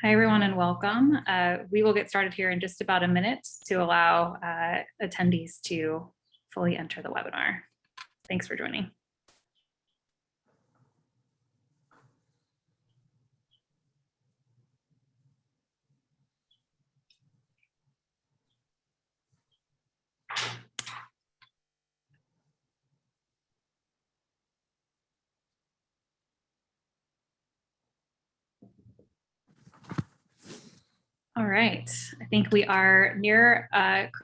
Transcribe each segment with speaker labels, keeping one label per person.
Speaker 1: Hi, everyone, and welcome. We will get started here in just about a minute to allow attendees to fully enter the webinar. Thanks for joining. All right, I think we are near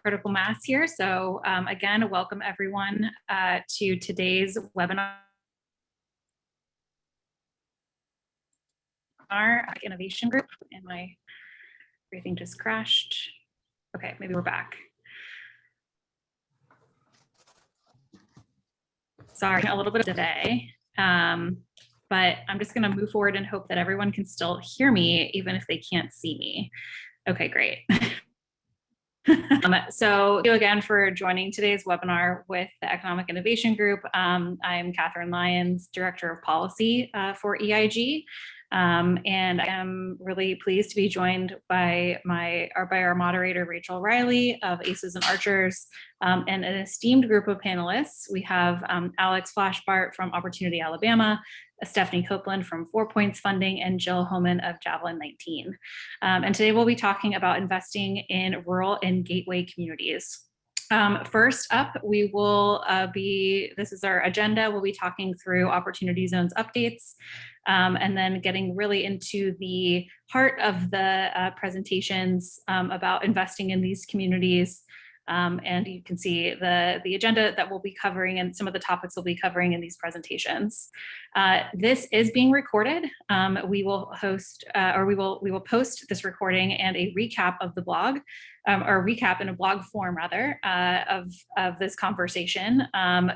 Speaker 1: critical mass here. So again, welcome everyone to today's webinar. Our innovation group, and everything just crashed. Okay, maybe we're back. Sorry, a little bit of delay. But I'm just going to move forward and hope that everyone can still hear me, even if they can't see me. Okay, great. So thank you again for joining today's webinar with the Economic Innovation Group. I'm Catherine Lyons, Director of Policy for EIG. And I am really pleased to be joined by our moderator, Rachel Riley of Aces and Archers, and an esteemed group of panelists. We have Alex Flachsbart from Opportunity Alabama, Stephanie Copeland from 4 Points Funding, and Jill Homan of Javelin 19. And today we'll be talking about investing in rural and gateway communities. First up, we will this is our agenda. We'll be talking through Opportunity Zones updates, and then getting really into the heart of the presentations about investing in these communities. And you can see the agenda that we'll be covering and some of the topics we'll be covering in these presentations. This is being recorded. We will host, we will post this recording and a recap of the blog, or a recap in a blog form rather, of this conversation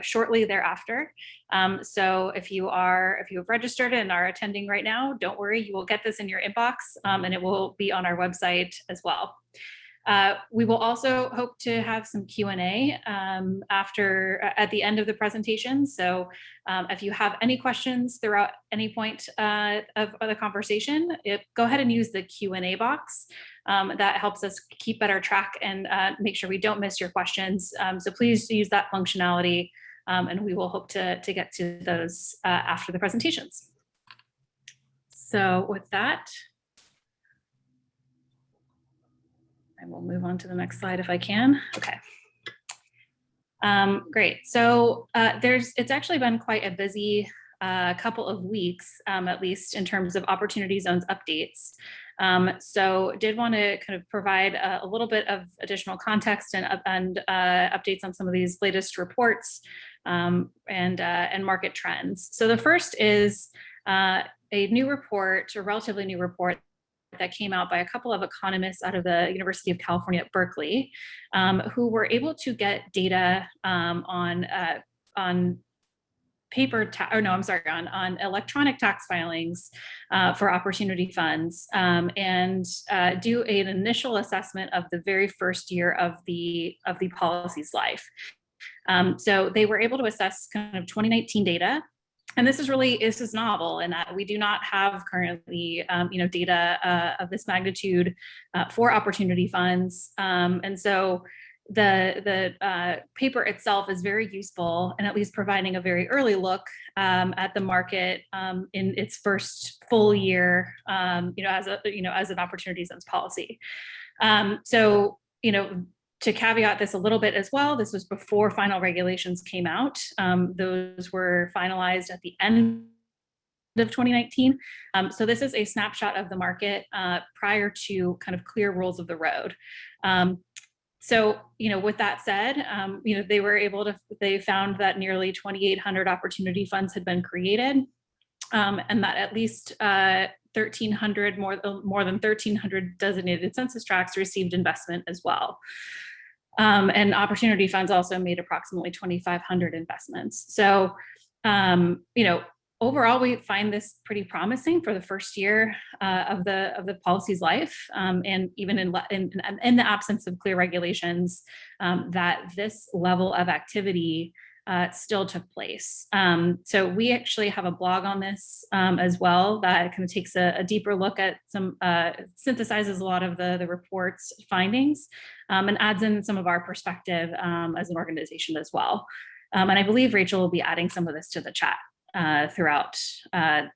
Speaker 1: shortly thereafter. So if you have registered and are attending right now, don't worry, you will get this in your inbox, and it will be on our website as well. We will also hope to have some Q&A at the end of the presentation. So if you have any questions throughout any point of the conversation, go ahead and use the Q&A box. That helps us keep better track and make sure we don't miss your questions. So please use that functionality, and we will hope to get to those after the presentations. So with that, I will move on to the next slide if I can. Okay. Great. So it's actually been quite a busy couple of weeks, at least in terms of Opportunity Zones updates. So did want to kind of provide a little bit of additional context and updates on some of these latest reports and market trends. So the first is a new report, a relatively new report that came out by a couple of economists out of the University of California at Berkeley, who were able to get data on electronic tax filings for opportunity funds, and do an initial assessment of the very first year of the policy's life. So they were able to assess kind of 2019 data. And this is novel in that we do not have currently, data of this magnitude for opportunity funds. And so the paper itself is very useful and at least providing a very early look at the market in its first full year, as an opportunity zones policy. To caveat this a little bit as well, this was before final regulations came out. Those were finalized at the end of 2019. So this is a snapshot of the market prior to kind of clear rules of the road. With that said, they found that nearly 2,800 opportunity funds had been created, and that at least 1,300, more than 1,300 designated census tracts received investment as well. And opportunity funds also made approximately 2,500 investments. So, overall, we find this pretty promising for the first year of the policy's life, and even in the absence of clear regulations, that this level of activity still took place. So we actually have a blog on this as well that kind of takes a deeper look at some, synthesizes a lot of the report's findings and adds in some of our perspective as an organization as well. And I believe Rachel will be adding some of this to the chat throughout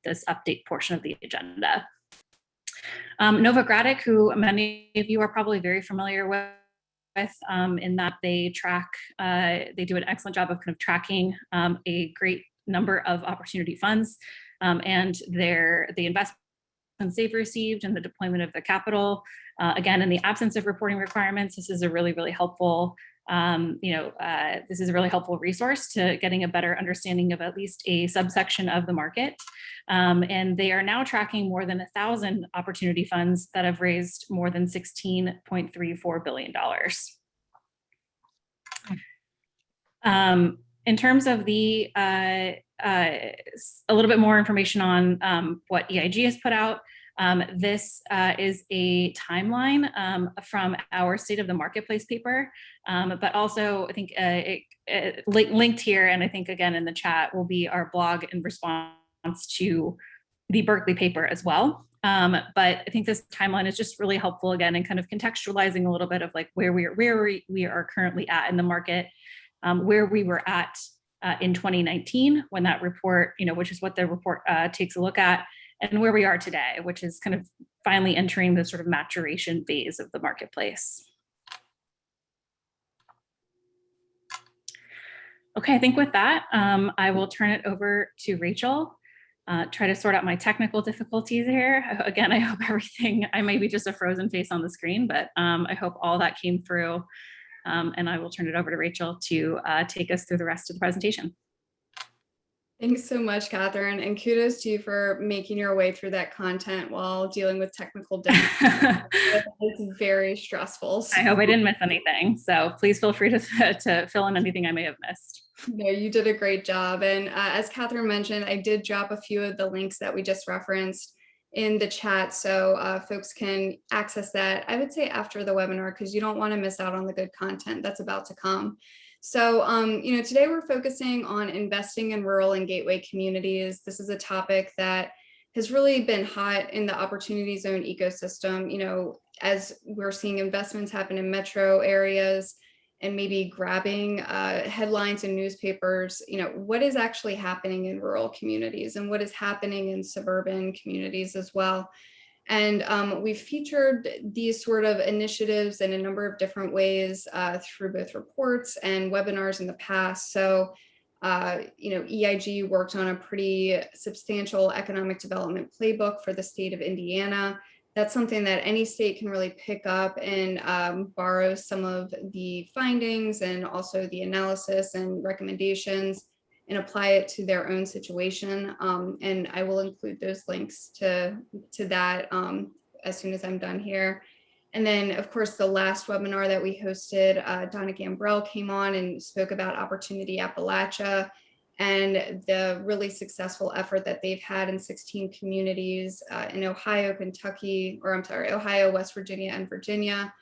Speaker 1: this update portion of the agenda. Novogradac, who many of you are probably very familiar with, in that they track, they do an excellent job of kind of tracking a great number of opportunity funds and the investments they've received and the deployment of the capital. Again, in the absence of reporting requirements, this is a really, really helpful, this is a really helpful resource to getting a better understanding of at least a subsection of the market. And they are now tracking more than 1,000 opportunity funds that have raised more than $16.34 billion. In terms of the a little bit more information on what EIG has put out, this is a timeline from our State of the Marketplace paper, but also I think linked here, and I think again in the chat will be our blog in response to the Berkeley paper as well. But I think this timeline is just really helpful again in kind of contextualizing a little bit of like where we are currently at in the market, where we were at in 2019 when that report, which is what the report takes a look at, and where we are today, which is kind of finally entering the sort of maturation phase of the marketplace. Okay, I think with that, I will turn it over to Rachel. Try to sort out my technical difficulties here. Again, I hope everything, I may be just a frozen face on the screen, but I hope all that came through. And I will turn it over to Rachel to take us through the rest of the presentation.
Speaker 2: Thanks so much, Catherine, and kudos to you for making your way through that content while dealing with technical difficulties. It's very stressful.
Speaker 1: I hope I didn't miss anything. So please feel free to fill in anything I may have missed.
Speaker 2: No, you did a great job. And as Catherine mentioned, I did drop a few of the links that we just referenced in the chat, so folks can access that, I would say after the webinar, because you don't want to miss out on the good content that's about to come. So, today we're focusing on investing in rural and gateway communities. This is a topic that has really been hot in the opportunity zone ecosystem, as we're seeing investments happen in metro areas and maybe grabbing headlines in newspapers, what is actually happening in rural communities and what is happening in suburban communities as well. And we've featured these sort of initiatives in a number of different ways through both reports and webinars in the past. So, EIG worked on a pretty substantial economic development playbook for the state of Indiana. That's something that any state can really pick up and borrow some of the findings and also the analysis and recommendations and apply it to their own situation. And I will include those links to that as soon as I'm done here. And then, of course, the last webinar that we hosted, Donna Gambrell came on and spoke about Opportunity Appalachia and the really successful effort that they've had in 16 communities in Ohio, Ohio, West Virginia, and Virginia.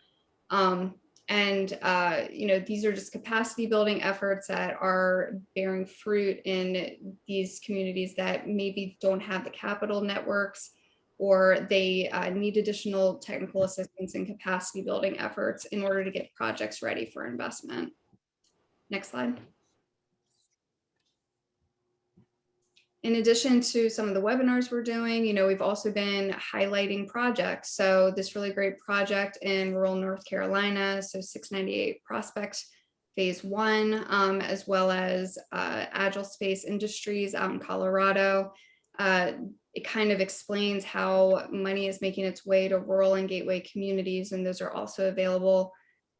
Speaker 2: These are just capacity building efforts that are bearing fruit in these communities that maybe don't have the capital networks, or they need additional technical assistance and capacity building efforts in order to get projects ready for investment. Next slide. In addition to some of the webinars we're doing, we've also been highlighting projects. So this really great project in rural North Carolina, so 698 Prospect Phase 1, as well as Agile Space Industries out in Colorado. It kind of explains how money is making its way to rural and gateway communities, and those are also available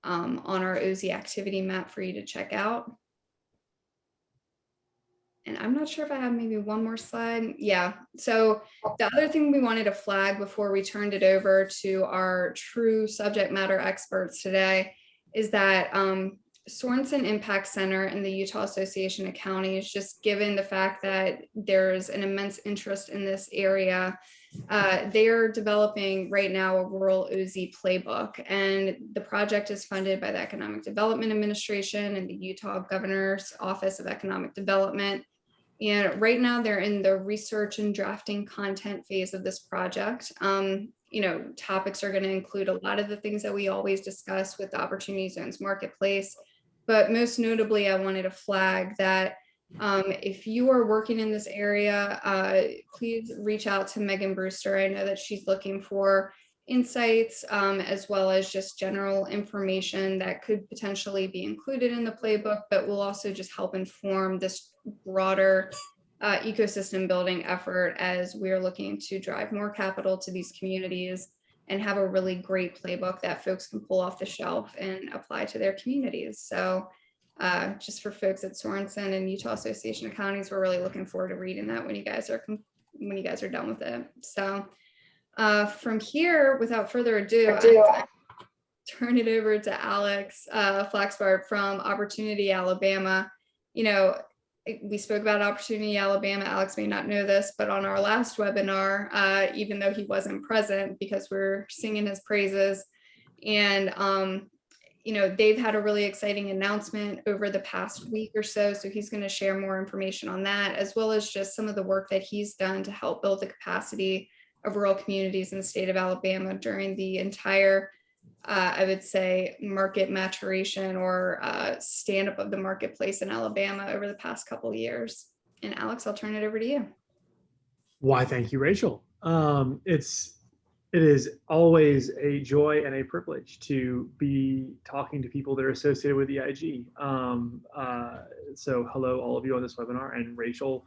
Speaker 2: on our OZ activity map for you to check out. And I'm not sure if I have maybe one more slide. Yeah, so the other thing we wanted to flag before we turned it over to our true subject matter experts today is that Sorensen Impact Center and the Utah Association of Counties, just given the fact that there's an immense interest in this area, They are developing right now a rural OZ playbook, and the project is funded by the Economic Development Administration and the Utah Governor's Office of Economic Development. And right now they're in the research and drafting content phase of this project. Topics are going to include a lot of the things that we always discuss with the Opportunity Zones Marketplace. But most notably, I wanted to flag that if you are working in this area, please reach out to Megan Brewster. I know that she's looking for insights as well as just general information that could potentially be included in the playbook, but will also just help inform this broader ecosystem building effort as we're looking to drive more capital to these communities and have a really great playbook that folks can pull off the shelf and apply to their communities. So just for folks at Sorensen and Utah Association of Counties, we're really looking forward to reading that when you guys are done with it. So from here, without further ado, I'll turn it over to Alex Flachsbart from Opportunity Alabama. We spoke about Opportunity Alabama. Alex may not know this, but on our last webinar, even though he wasn't present because we're singing his praises, and they've had a really exciting announcement over the past week or so. So he's going to share more information on that, as well as just some of the work that he's done to help build the capacity of rural communities in the state of Alabama during the entire, I would say, market maturation or stand up of the marketplace in Alabama over the past couple of years. And Alex, I'll turn it over to you.
Speaker 3: Why, thank you, Rachel. It is always a joy and a privilege to be talking to people that are associated with EIG. So hello, all of you on this webinar, and Rachel,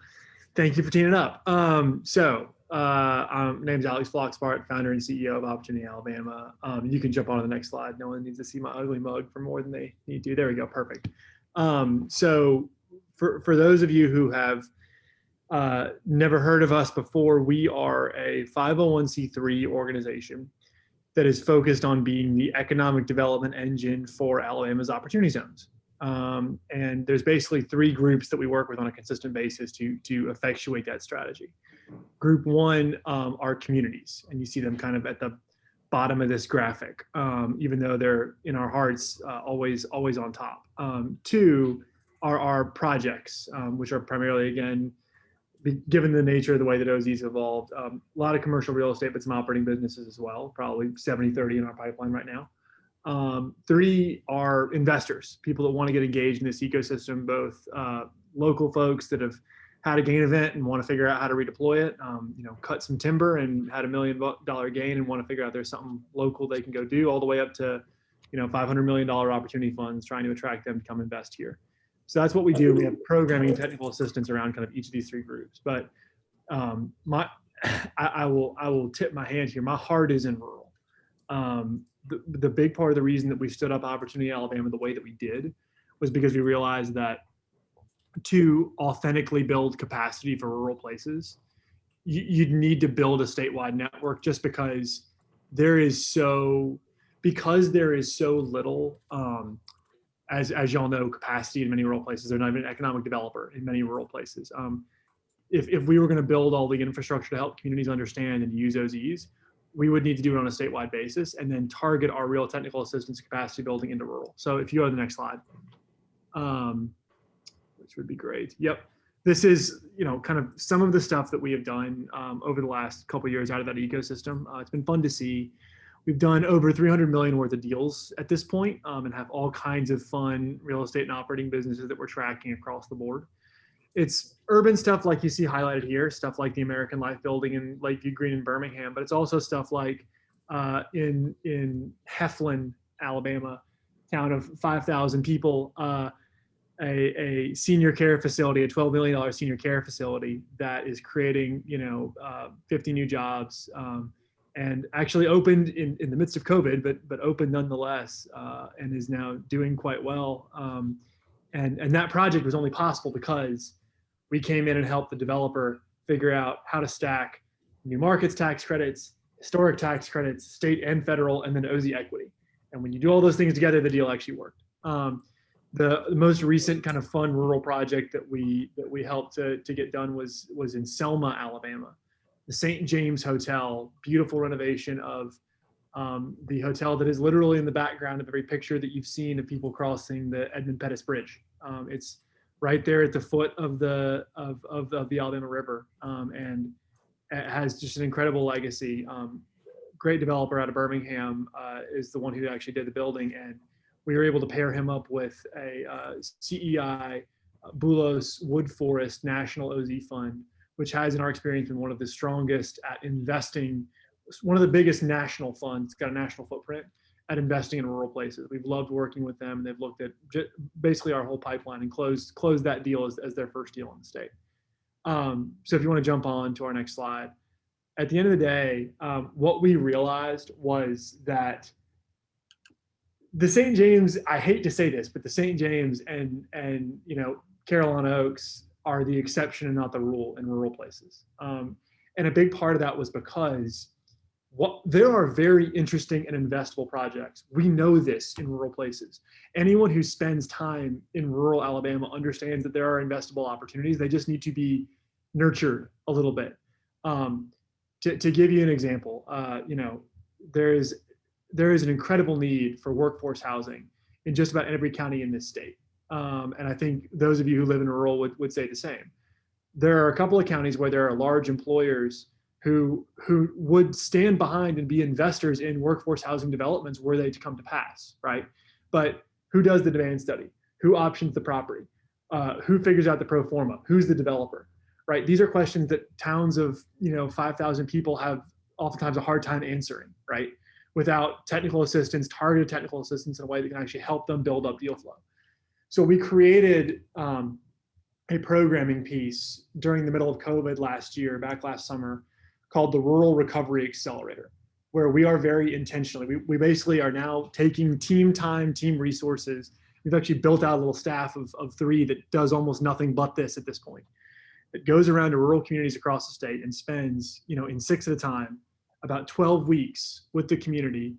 Speaker 3: thank you for teeing it up. My name is Alex Flachsbart, founder and CEO of Opportunity Alabama. You can jump on to the next slide. No one needs to see my ugly mug for more than they need to. There we go, perfect. So for those of you who have never heard of us before, we are a 501c3 organization that is focused on being the economic development engine for Alabama's opportunity zones. And there's basically three groups that we work with on a consistent basis to effectuate that strategy. Group one are communities, and you see them kind of at the bottom of this graphic, even though they're in our hearts always on top. Two are our projects, which are primarily, again, given the nature of the way that OZ's evolved, a lot of commercial real estate, but some operating businesses as well, probably 70-30 in our pipeline right now. Three are investors, people that want to get engaged in this ecosystem, both local folks that have had a gain event and want to figure out how to redeploy it, cut some timber and had $1 million gain and want to figure out there's something local they can go do, all the way up to $500 million opportunity funds trying to attract them to come invest here. So that's what we do. We have programming and technical assistance around kind of each of these three groups. But I will tip my hand here. My heart is in rural. The big part of the reason that we stood up Opportunity Alabama the way that we did was because we realized that to authentically build capacity for rural places, you'd need to build a statewide network, just because there is so little. As y'all know, capacity in many rural places. They're not even an economic developer in many rural places. If we were going to build all the infrastructure to help communities understand and use OZs, we would need to do it on a statewide basis and then target our real technical assistance capacity building into rural. So if you go to the next slide, which would be great. Yep. This is, kind of some of the stuff that we have done over the last couple of years out of that ecosystem. It's been fun to see. We've done over 300 million worth of deals at this point, and have all kinds of fun real estate and operating businesses that we're tracking across the board. It's urban stuff like you see highlighted here, stuff like the American Life Building in Lakeview Green in Birmingham, but it's also stuff like in Heflin, Alabama, town of 5,000 people, a senior care facility, a $12 million senior care facility that is creating 50 new jobs. And actually opened in the midst of COVID, but opened nonetheless, and is now doing quite well. And that project was only possible because we came in and helped the developer figure out how to stack new markets tax credits, historic tax credits, state and federal, and then OZ equity. And when you do all those things together, the deal actually worked. The most recent kind of fun rural project that we helped to get done was in Selma, Alabama. the St. James Hotel, beautiful renovation of the hotel that is literally in the background of every picture that you've seen of people crossing the Edmund Pettus Bridge. It's right there at the foot of the Alabama River, and it has just an incredible legacy. Great developer out of Birmingham is the one who actually did the building, and we were able to pair him up with a CEI Bulos Wood Forest National OZ Fund, which has, in our experience, been one of the strongest at investing, one of the biggest national funds, got a national footprint at investing in rural places. We've loved working with them. They've looked at basically our whole pipeline and closed that deal as their first deal in the state. So if you want to jump on to our next slide. At the end of the day, what we realized was that the St. James, I hate to say this, but the St. James and Carolina Oaks are the exception and not the rule in rural places. And a big part of that was because there are very interesting and investable projects. We know this in rural places. Anyone who spends time in rural Alabama understands that there are investable opportunities. They just need to be nurtured a little bit. To give you an example, there is an incredible need for workforce housing in just about every county in this state. And I think those of you who live in rural would say the same. There are a couple of counties where there are large employers who would stand behind and be investors in workforce housing developments were they to come to pass, right? But who does the demand study? Who options the property? Who figures out the pro forma? Who's the developer? Right? These are questions that towns of 5,000 people have oftentimes a hard time answering, right? Without technical assistance, targeted technical assistance in a way that can actually help them build up deal flow. So we created a programming piece during the middle of COVID back last summer, called the Rural Recovery Accelerator, where we are very intentionally, we basically are now taking team time, team resources. We've actually built out a little staff of 3 that does almost nothing but this at this point. It goes around to rural communities across the state and spends, in 6 at a time, about 12 weeks with the community,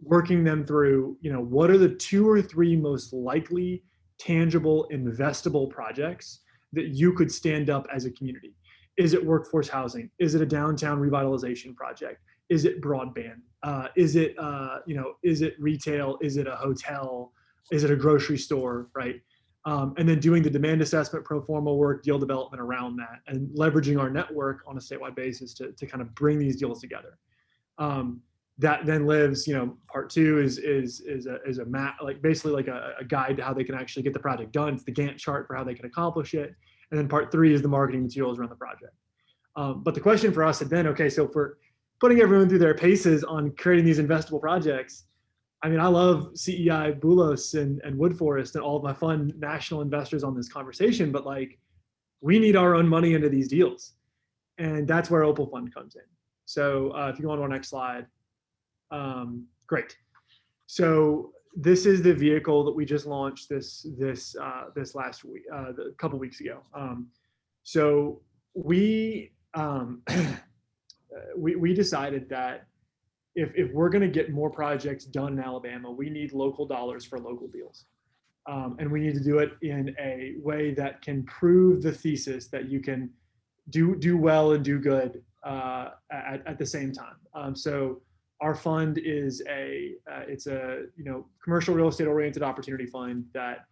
Speaker 3: working them through, what are the 2 or 3 most likely, tangible, investable projects that you could stand up as a community. Is it workforce housing? Is it a downtown revitalization project? Is it broadband? Is it retail? Is it a hotel? Is it a grocery store, right? And then doing the demand assessment, pro forma work, deal development around that, and leveraging our network on a statewide basis to kind of bring these deals together. That then lives, part 2 is a map, like basically like a guide to how they can actually get the project done. It's the Gantt chart for how they can accomplish it. And then part 3 is the marketing materials around the project. But the question for us had been, okay, so for putting everyone through their paces on creating these investable projects, I mean, I love CEI, Bulos, and Wood Forest and all of my fun national investors on this conversation, but like, we need our own money into these deals. And that's where OPAL Fund comes in. So if you go on to our next slide, great. So this is the vehicle that we just launched this last week, a couple weeks ago. So we decided that if we're going to get more projects done in Alabama, we need local dollars for local deals. And we need to do it in a way that can prove the thesis that you can do well and do good at the same time. So our fund is it's a commercial real estate oriented opportunity fund that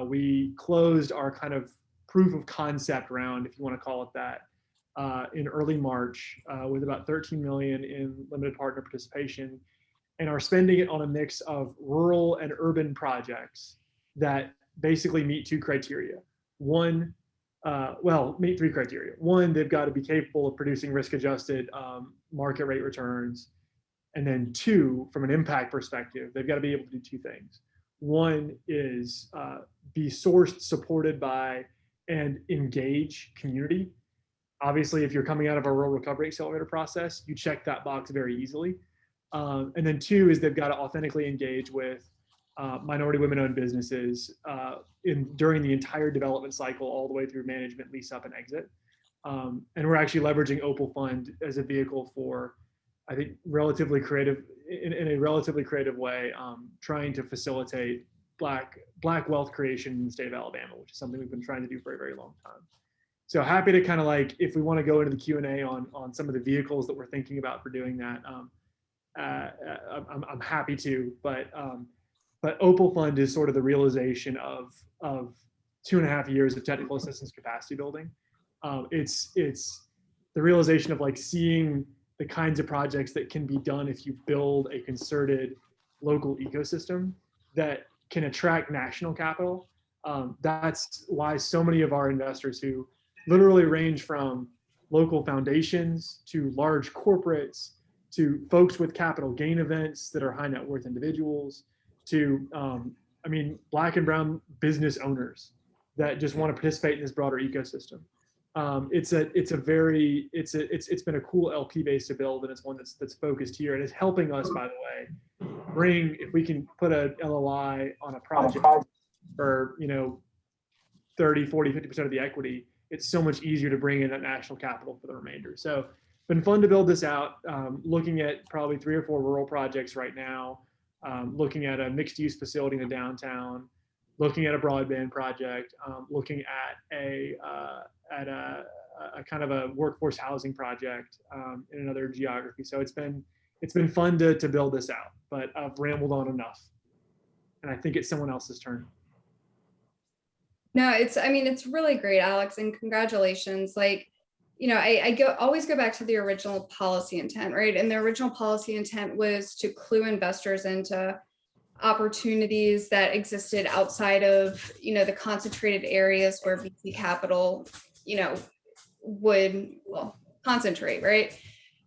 Speaker 3: we closed our kind of proof of concept round, if you want to call it that, in early March with about 13 million in limited partner participation, and are spending it on a mix of rural and urban projects that basically meet 2 criteria. One, meet 3 criteria. One, they've got to be capable of producing risk-adjusted market rate returns. And then 2, from an impact perspective, they've got to be able to do 2 things. One is be sourced, supported by, and engage community. Obviously, if you're coming out of a rural recovery accelerator process, you check that box very easily. And then 2 is they've got to authentically engage with minority women-owned businesses during the entire development cycle, all the way through management, lease up, and exit. And we're actually leveraging OPAL Fund as a vehicle for, I think, relatively creative, in a relatively creative way, trying to facilitate Black wealth creation in the state of Alabama, which is something we've been trying to do for a very long time. So happy to kind of like, if we want to go into the Q&A on some of the vehicles that we're thinking about for doing that, I'm happy to. But OPAL Fund is sort of the realization of 2.5 years of technical assistance capacity building. It's the realization of like seeing the kinds of projects that can be done if you build a concerted local ecosystem that can attract national capital. That's why so many of our investors, who literally range from local foundations to large corporates to folks with capital gain events that are high net worth individuals to, Black and brown business owners that just want to participate in this broader ecosystem. It's been a cool LP base to build, and it's one that's focused here, and it's helping us, by the way, if we can put a LOI on a project for 30, 40, 50% of the equity, it's so much easier to bring in that national capital for the remainder. So been fun to build this out. Looking at probably 3 or 4 rural projects right now, looking at a mixed use facility in the downtown, looking at a broadband project, looking at a kind of a workforce housing project in another geography. So it's been fun to build this out, but I've rambled on enough, and I think it's someone else's turn.
Speaker 2: No, it's really great, Alex, and congratulations. Like, I always go back to the original policy intent, right? And the original policy intent was to clue investors into opportunities that existed outside of, the concentrated areas where VC capital, would concentrate, right?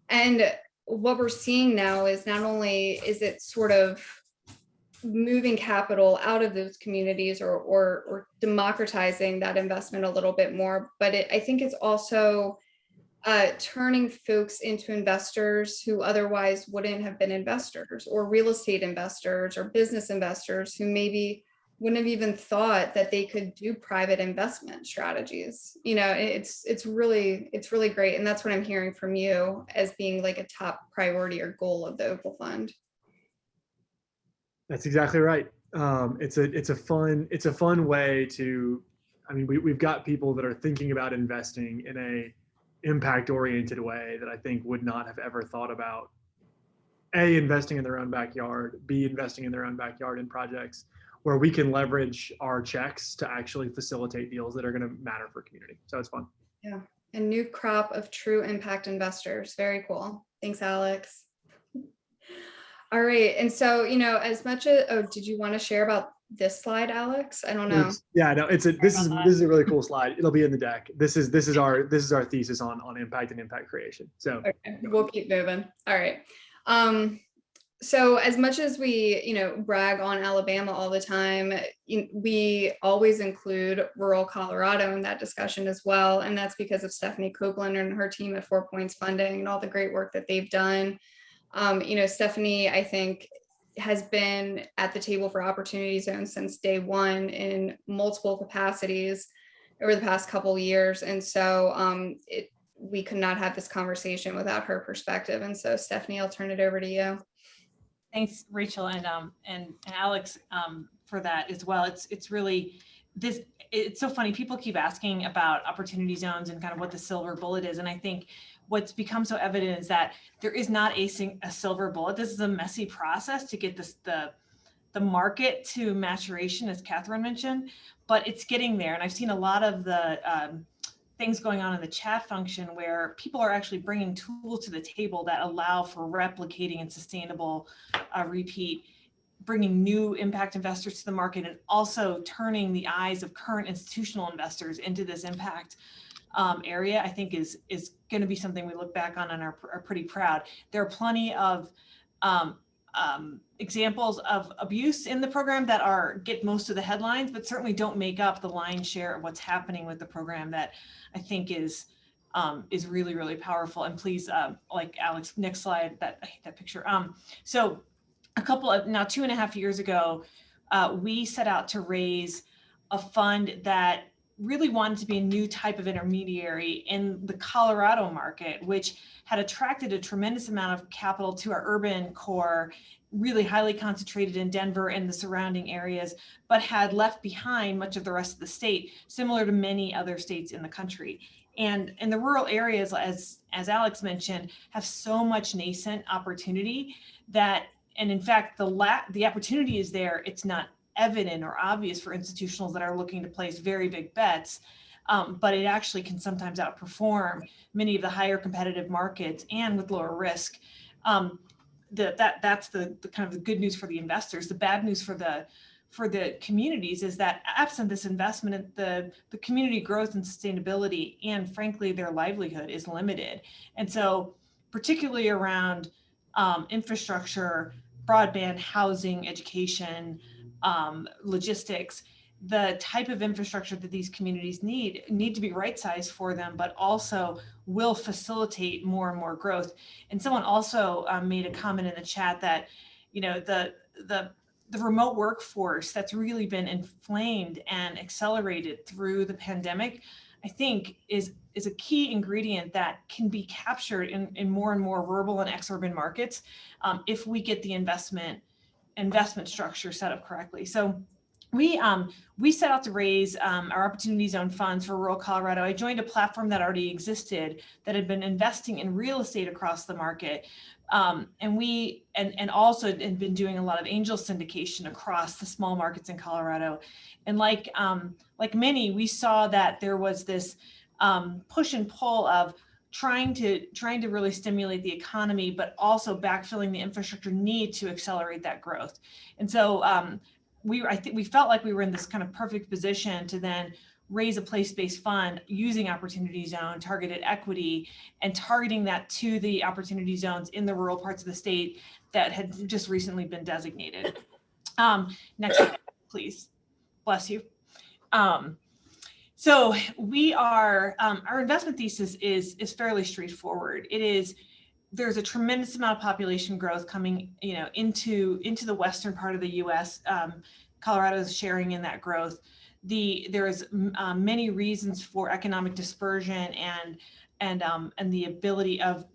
Speaker 2: And what we're seeing now is not only is it sort of moving capital out of those communities or democratizing that investment a little bit more, but I think it's also turning folks into investors who otherwise wouldn't have been investors, or real estate investors or business investors who maybe wouldn't have even thought that they could do private investment strategies. It's really great. And that's what I'm hearing from you as being like a top priority or goal of the OPAL Fund.
Speaker 3: That's exactly right. It's a fun way to, we've got people that are thinking about investing in a impact oriented way that I think would not have ever thought about A, investing in their own backyard, B, investing in their own backyard in projects where we can leverage our checks to actually facilitate deals that are going to matter for community. So it's fun.
Speaker 2: Yeah. A new crop of true impact investors. Very cool. Thanks, Alex. All right. And so, as much as, did you want to share about this slide, Alex? I don't know.
Speaker 3: Yeah, no, this is a really cool slide. It'll be in the deck. This is our thesis on impact and impact creation. So
Speaker 2: okay, we'll keep moving. All right. So as much as we, brag on Alabama all the time, we always include rural Colorado in that discussion as well. And that's because of Stephanie Copeland and her team at 4 Points Funding and all the great work that they've done. Stephanie, I think, has been at the table for Opportunity Zones since day one in multiple capacities over the past couple of years. And so we could not have this conversation without her perspective. And so Stephanie, I'll turn it over to you.
Speaker 4: Thanks, Rachel and Alex for that as well. It's really this. It's so funny. People keep asking about Opportunity Zones and kind of what the silver bullet is, and I think what's become so evident is that there is not a silver bullet. This is a messy process to get the market to maturation, as Catherine mentioned, but it's getting there. And I've seen a lot of the things going on in the chat function where people are actually bringing tools to the table that allow for replicating and sustainable repeat, bringing new impact investors to the market, and also turning the eyes of current institutional investors into this impact area. I think is going to be something we look back on and are pretty proud. There are plenty of examples of abuse in the program that get most of the headlines, but certainly don't make up the lion's share of what's happening with the program that I think is really, really powerful. And please, like Alex, next slide, I hate that picture. So now 2.5 years ago, we set out to raise a fund that really wanted to be a new type of intermediary in the Colorado market, which had attracted a tremendous amount of capital to our urban core, really highly concentrated in Denver and the surrounding areas, but had left behind much of the rest of the state, similar to many other states in the country. And in the rural areas, as Alex mentioned, have so much nascent opportunity that, and in fact, the opportunity is there. It's not evident or obvious for institutionals that are looking to place very big bets, but it actually can sometimes outperform many of the higher competitive markets and with lower risk. That's the kind of the good news for the investors. The bad news for the communities is that absent this investment, the community growth and sustainability, and frankly, their livelihood is limited. And so particularly around infrastructure, broadband, housing, education, logistics, the type of infrastructure that these communities need to be right-sized for them, but also will facilitate more and more growth. And someone also made a comment in the chat that, you know, the remote workforce that's really been inflamed and accelerated through the pandemic, I think is a key ingredient that can be captured in more and more rural and ex-urban markets if we get the investment structure set up correctly. So we set out to raise our Opportunity Zone funds for rural Colorado. I joined a platform that already existed that had been investing in real estate across the market. And also had been doing a lot of angel syndication across the small markets in Colorado. And like many, we saw that there was this push and pull of trying to really stimulate the economy, but also backfilling the infrastructure need to accelerate that growth. And so I think we felt like we were in this kind of perfect position to then raise a place-based fund using Opportunity Zone, targeted equity, and targeting that to the Opportunity Zones in the rural parts of the state that had just recently been designated. Next slide, please. Bless you. So we are, our investment thesis is fairly straightforward. There's a tremendous amount of population growth coming, into the western part of the U.S. Colorado is sharing in that growth. There is many reasons for economic dispersion and the ability of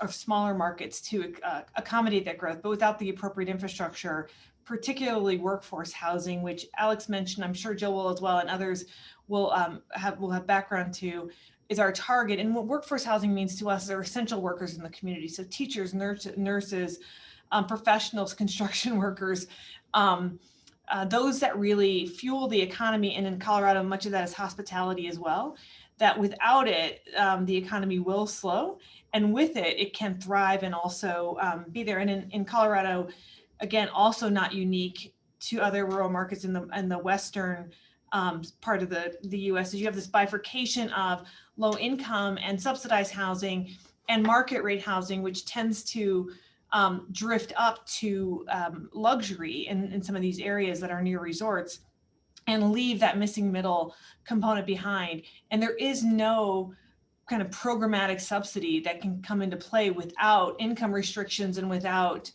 Speaker 4: smaller markets to accommodate that growth, but without the appropriate infrastructure, particularly workforce housing, which Alex mentioned. I'm sure Jill will as well, and others will have background to. Is our target. And what workforce housing means to us are essential workers in the community. So teachers, nurses, professionals, construction workers, those that really fuel the economy. And in Colorado, much of that is hospitality as well, that without it, the economy will slow. And with it, it can thrive and also be there. And in Colorado, again, also not unique to other rural markets in the western part of the U.S. is you have this bifurcation of low income and subsidized housing and market rate housing, which tends to drift up to luxury in some of these areas that are near resorts and leave that missing middle component behind. And there is no kind of programmatic subsidy that can come into play without income restrictions and without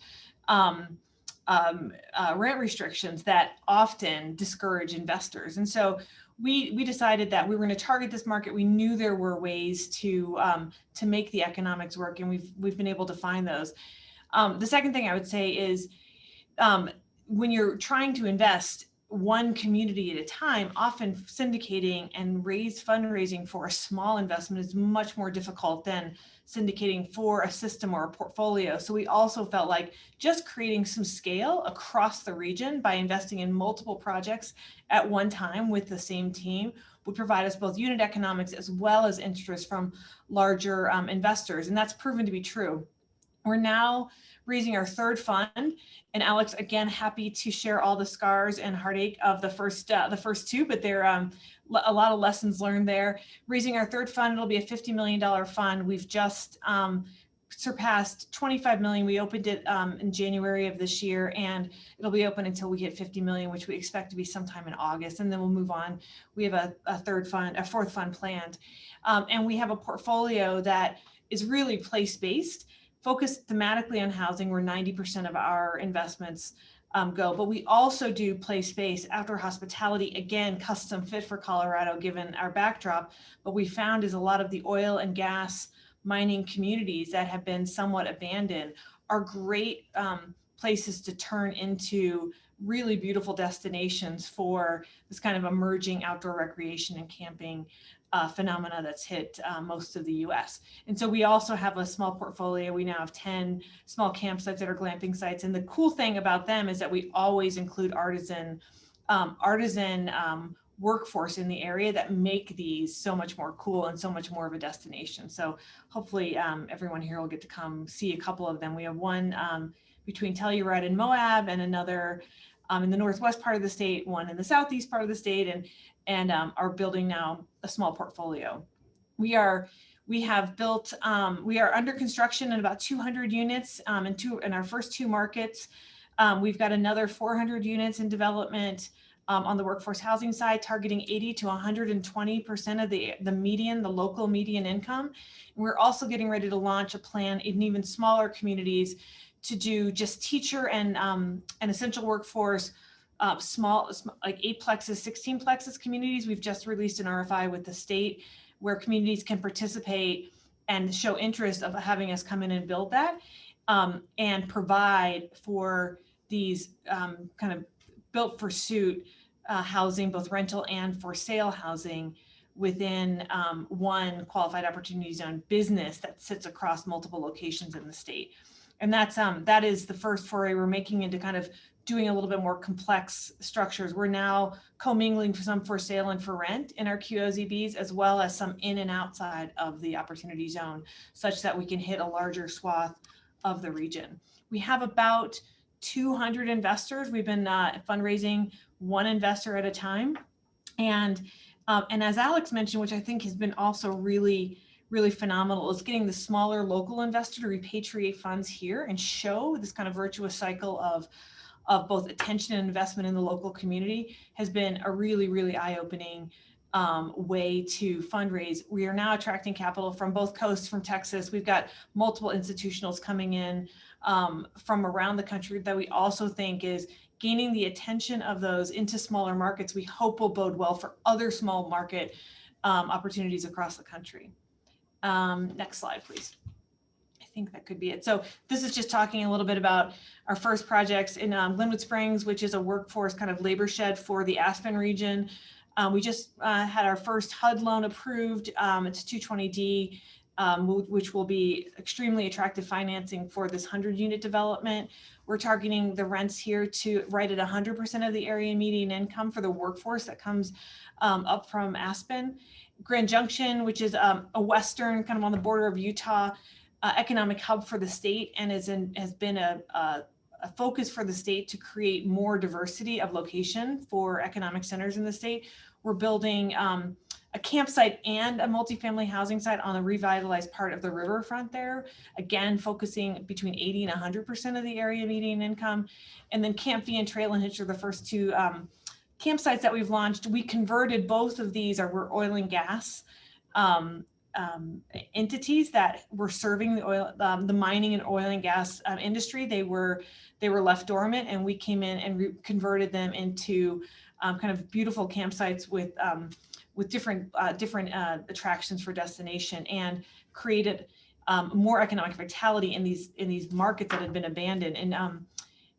Speaker 4: rent restrictions that often discourage investors. And so we decided that we were going to target this market. We knew there were ways to make the economics work, and we've been able to find those. The second thing I would say is when you're trying to invest one community at a time, often syndicating and fundraising for a small investment is much more difficult than syndicating for a system or a portfolio. So we also felt like just creating some scale across the region by investing in multiple projects at one time with the same team would provide us both unit economics as well as interest from larger investors. And that's proven to be true. We're now raising our third fund, and Alex, again, happy to share all the scars and heartache of the first two, but there are a lot of lessons learned there. Raising our third fund, it'll be a $50 million fund. We've just surpassed 25 million. We opened it in January of this year, and it'll be open until we hit 50 million, which we expect to be sometime in August, and then we'll move on. We have a fourth fund planned, and we have a portfolio that is really place-based, focused thematically on housing, where 90% of our investments go. But we also do play space, outdoor hospitality, again, custom fit for Colorado, given our backdrop. What we found is a lot of the oil and gas mining communities that have been somewhat abandoned are great places to turn into really beautiful destinations for this kind of emerging outdoor recreation and camping phenomena that's hit most of the US. And so we also have a small portfolio. We now have 10 small campsites that are glamping sites. And the cool thing about them is that we always include artisan workforce in the area that make these so much more cool and so much more of a destination. So hopefully everyone here will get to come see a couple of them. We have one between Telluride and Moab, and another in the northwest part of the state, one in the southeast part of the state, and are building now a small portfolio. We are under construction in about 200 units in our first 2 markets. We've got another 400 units in development on the workforce housing side, targeting 80 to 120% of the local median income. And we're also getting ready to launch a plan in even smaller communities to do just teacher and essential workforce, small, like 8 plexes, 16 plexes communities. We've just released an RFI with the state where communities can participate and show interest of having us come in and build that and provide for these kind of built for suit housing, both rental and for sale housing within one qualified opportunity zone business that sits across multiple locations in the state. And that is the first foray we're making into kind of doing a little bit more complex structures. We're now commingling some for sale and for rent in our QOZBs, as well as some in and outside of the opportunity zone, such that we can hit a larger swath of the region. We have about 200 investors. We've been fundraising one investor at a time. And as Alex mentioned, which I think has been also really phenomenal, is getting the smaller local investor to repatriate funds here and show this kind of virtuous cycle of both attention and investment in the local community has been a really eye-opening way to fundraise. We are now attracting capital from both coasts, from Texas. We've got multiple institutionals coming in from around the country that we also think is gaining the attention of those into smaller markets. We hope will bode well for other small market opportunities across the country. Next slide, please. I think that could be it. So this is just talking a little bit about our first projects in Glenwood Springs, which is a workforce kind of labor shed for the Aspen region. We just had our first HUD loan approved. It's 220D, which will be extremely attractive financing for this 100-unit development. We're targeting the rents here to right at 100% of the area median income for the workforce that comes up from Aspen. Grand Junction, which is a western, kind of on the border of Utah, economic hub for the state, and has been a focus for the state to create more diversity of location for economic centers in the state. We're building a campsite and a multifamily housing site on a revitalized part of the riverfront there, again focusing between 80 and 100% of the area median income. And then Camp V and Trail and Hitch are the first 2 campsites that we've launched. We converted both of these, were oil and gas entities that were serving the mining and oil and gas industry. They were left dormant, and we came in and converted them into kind of beautiful campsites with different attractions for destination, and created more economic vitality in these markets that had been abandoned. And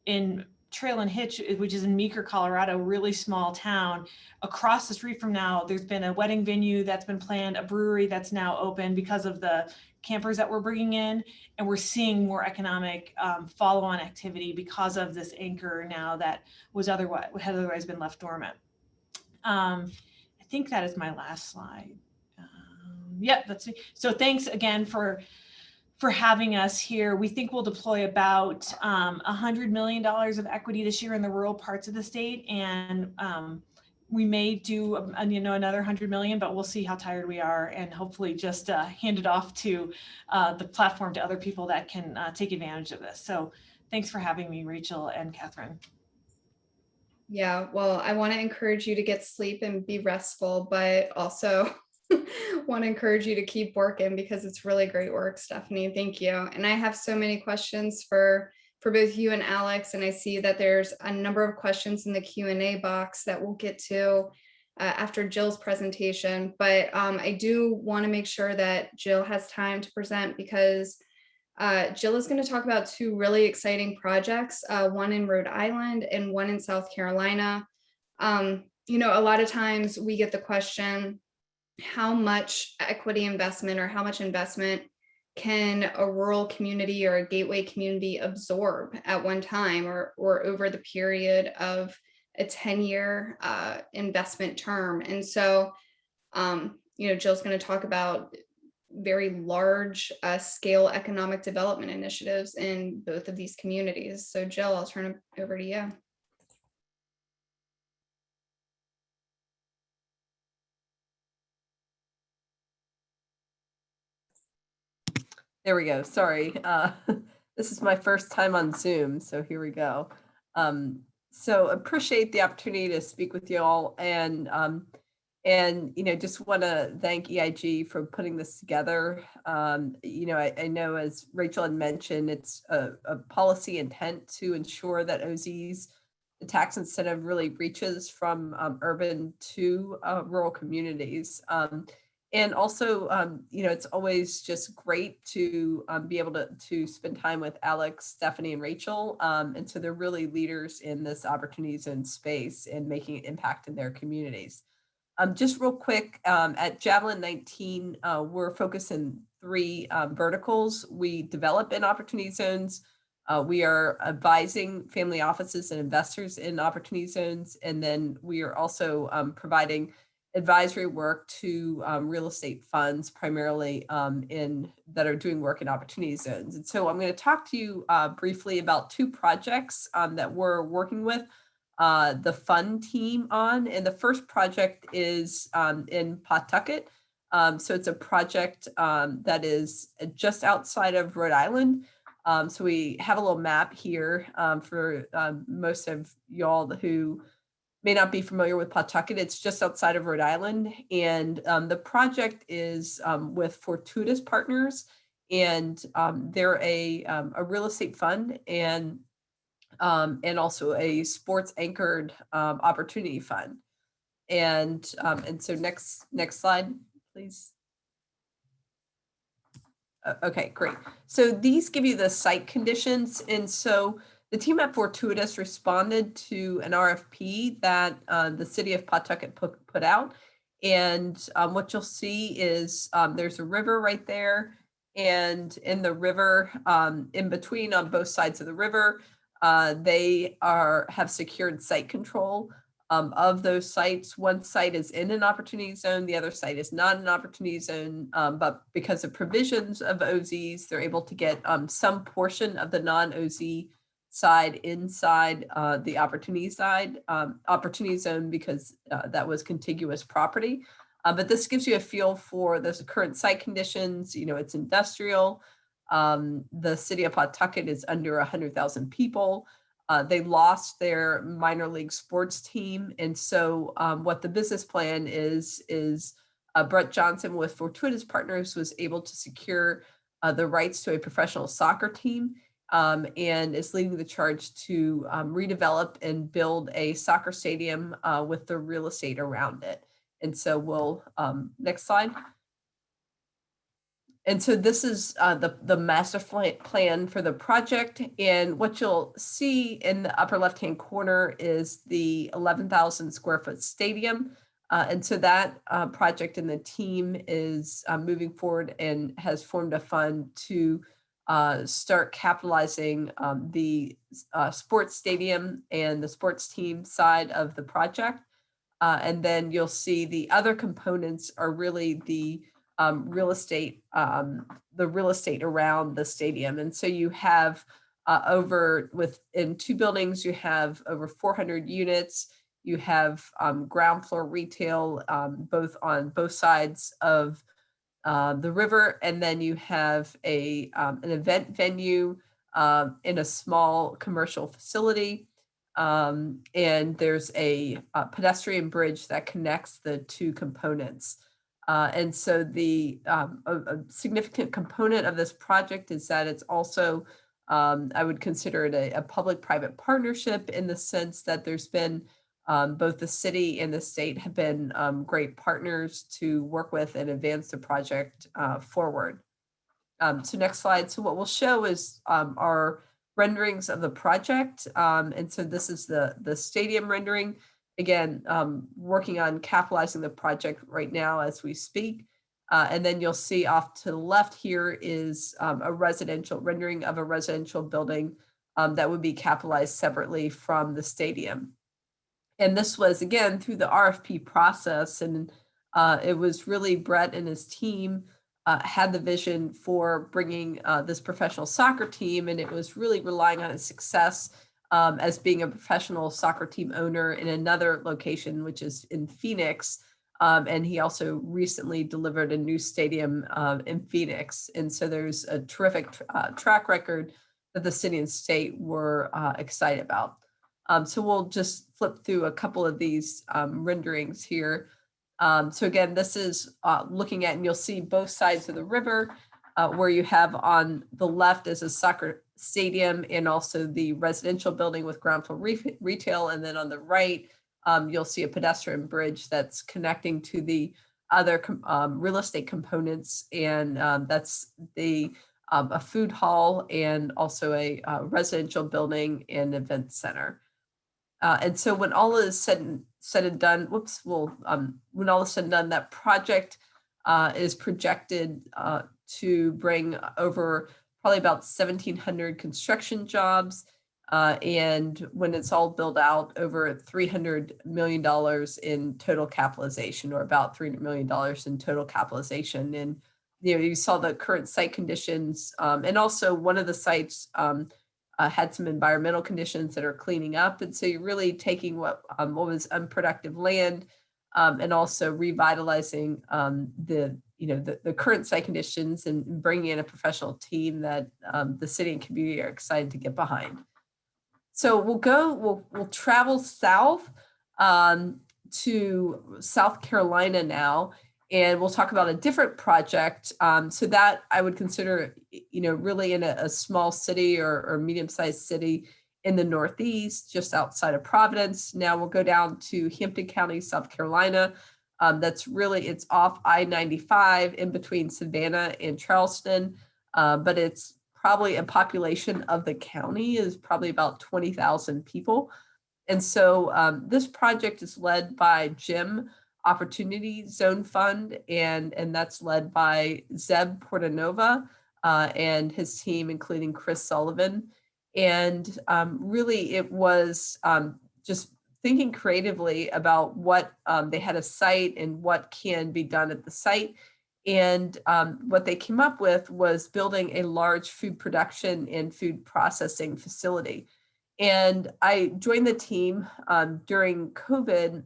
Speaker 4: in Trail and Hitch, which is in Meeker, Colorado, really small town. Across the street from now, there's been a wedding venue that's been planned, a brewery that's now open because of the campers that we're bringing in, and we're seeing more economic follow-on activity because of this anchor now that had otherwise been left dormant. I think that is my last slide. Yep, that's me. So thanks again for having us here. We think we'll deploy about $100 million of equity this year in the rural parts of the state, and we may do another 100 million, but we'll see how tired we are, and hopefully just hand it off to the platform to other people that can take advantage of this. So thanks for having me, Rachel and Catherine.
Speaker 2: Yeah, well, I want to encourage you to get sleep and be restful, but also want to encourage you to keep working because it's really great work, Stephanie. Thank you. And I have so many questions for for both you and Alex. And I see that there's a number of questions in the Q&A box that we'll get to after Jill's presentation. But I do want to make sure that Jill has time to present, because Jill is going to talk about two really exciting projects, one in Rhode Island and one in South Carolina. You know, a lot of times we get the question, how much equity investment or how much investment can a rural community or a gateway community absorb at one time or over the period of a 10-year investment term? And so, you know, Jill's going to talk about very large scale economic development initiatives in both of these communities. So Jill, I'll turn it over to you.
Speaker 5: There we go. Sorry. This is my first time on Zoom, so here we go. So appreciate the opportunity to speak with you all, and you know, just want to thank EIG for putting this together. You know, I know, as Rachel had mentioned, it's a policy intent to ensure that OZs, the tax incentive, really reaches from urban to rural communities. And also, you know, it's always just great to be able to spend time with Alex, Stephanie, and Rachel. And so they're really leaders in this opportunity zone space and making an impact in their communities. Just real quick, at Javelin 19, we're focused in three verticals. We develop in opportunity zones. We are advising family offices and investors in opportunity zones. And then we are also providing advisory work to real estate funds, primarily that are doing work in opportunity zones. And so I'm going to talk to you briefly about two projects that we're working with the fund team on. And the first project is in Pawtucket. So it's a project that is just outside of Rhode Island. So we have a little map here for most of y'all who may not be familiar with Pawtucket. It's just outside of Rhode Island. And the project is with Fortuitous Partners, and they're a real estate fund and also a sports anchored opportunity fund. And so next slide, please. Okay, great. So these give you the site conditions. And so the team at Fortuitous responded to an RFP that the city of Pawtucket put out. And what you'll see is there's a river right there. And in the river, in between on both sides of the river, they have secured site control of those sites. One site is in an opportunity zone, the other site is not an opportunity zone, but because of provisions of OZs, they're able to get some portion of the non-OZ side inside the opportunity zone, because that was contiguous property. But this gives you a feel for the current site conditions. You know, it's industrial. The city of Pawtucket is under 100,000 people. They lost their minor league sports team. And so what the business plan is Brett Johnson with Fortuitous Partners was able to secure the rights to a professional soccer team and is leading the charge to redevelop and build a soccer stadium with the real estate around it. And so we'll, next slide. And so this is the master plan for the project. And what you'll see in the upper left-hand corner is the 11,000 square foot stadium. And so that project and the team is moving forward and has formed a fund to start capitalizing the sports stadium and the sports team side of the project. And then you'll see the other components are really the real estate around the stadium. And so you have in two buildings, you have over 400 units. You have ground floor retail, on both sides of the river. And then you have an event venue in a small commercial facility. And there's a pedestrian bridge that connects the two components. And so a significant component of this project is that it's also I would consider it a public-private partnership in the sense that there's been both the city and the state have been great partners to work with and advance the project forward. So next slide. So what we'll show is our renderings of the project. And so this is the stadium rendering. Again, working on capitalizing the project right now as we speak. And then you'll see off to the left here is a residential rendering of a residential building that would be capitalized separately from the stadium. And this was, again, through the RFP process. And it was really Brett and his team had the vision for bringing this professional soccer team. And it was really relying on its success as being a professional soccer team owner in another location, which is in Phoenix. And he also recently delivered a new stadium in Phoenix. And so there's a terrific track record that the city and state were excited about. So we'll just flip through a couple of these renderings here. So again, this is looking at, and you'll see both sides of the river, where you have on the left is a soccer stadium and also the residential building with ground floor retail. And then on the right, you'll see a pedestrian bridge that's connecting to the other real estate components. And that's a food hall and also a residential building and event center. And so when all is said and done, when all is said and done, that project is projected to bring over probably about 1,700 construction jobs. And when it's all built out, over $300 million in total capitalization, or about $300 million in total capitalization. And you saw the current site conditions, and also one of the sites had some environmental conditions that are cleaning up. And so you're really taking what was unproductive land and also revitalizing the current site conditions and bringing in a professional team that the city and community are excited to get behind. So we'll travel south to South Carolina now, and we'll talk about a different project. So that I would consider, really in a small city or medium-sized city in the Northeast, just outside of Providence. Now we'll go down to Hampton County, South Carolina. It's off I-95 in between Savannah and Charleston, but it's probably a population of the county is probably about 20,000 people. And so this project is led by Jim Opportunity Zone Fund, and that's led by Zeb Portanova and his team, including Chris Sullivan. And really it was just thinking creatively about what they had a site and what can be done at the site. And what they came up with was building a large food production and food processing facility. And I joined the team during COVID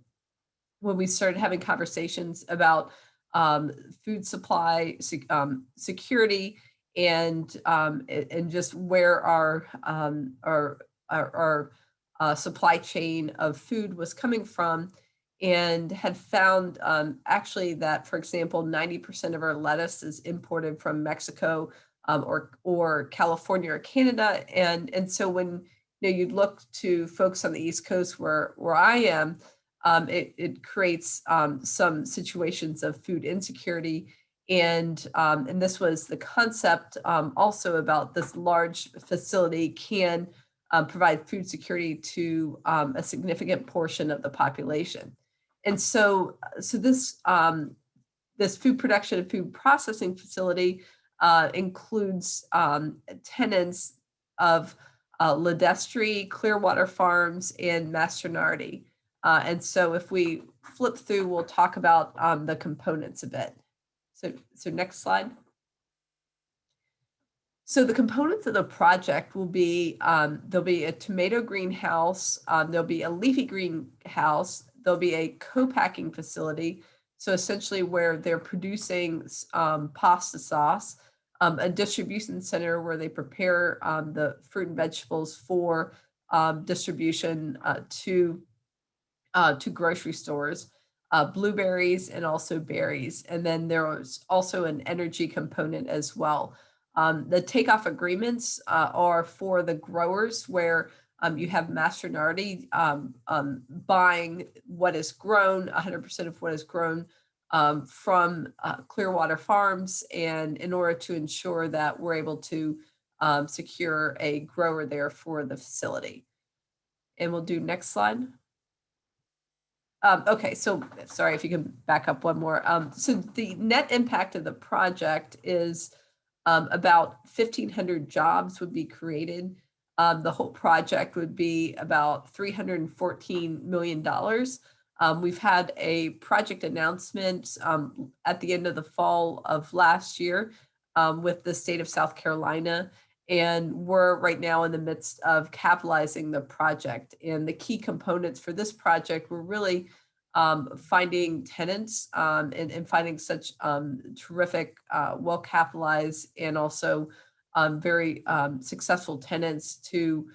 Speaker 5: when we started having conversations about food supply security and just where our supply chain of food was coming from, and had found actually that, for example, 90% of our lettuce is imported from Mexico or California or Canada. And so when you'd look to folks on the East Coast where I am, it creates some situations of food insecurity. And this was the concept also about this large facility can provide food security to a significant portion of the population. And so this food production and food processing facility includes tenants of Ledestri, Clearwater Farms, and Mastronardi. And so if we flip through, we'll talk about the components a bit. So next slide. So the components of the project will be, there'll be a tomato greenhouse, there'll be a leafy greenhouse, there'll be a co-packing facility, so essentially where they're producing pasta sauce, a distribution center where they prepare the fruit and vegetables for distribution to grocery stores, blueberries and also berries. And then there was also an energy component as well. The takeoff agreements are for the growers where you have Mastronardi buying what is grown, 100% of what is grown from Clearwater Farms, and in order to ensure that we're able to secure a grower there for the facility. And we'll do next slide. Okay, so sorry if you can back up one more. So the net impact of the project is about 1,500 jobs would be created. The whole project would be about $314 million. We've had a project announcement at the end of the fall of last year with the state of South Carolina. And we're right now in the midst of capitalizing the project. And the key components for this project were really finding tenants and finding such terrific, well-capitalized and also very successful tenants to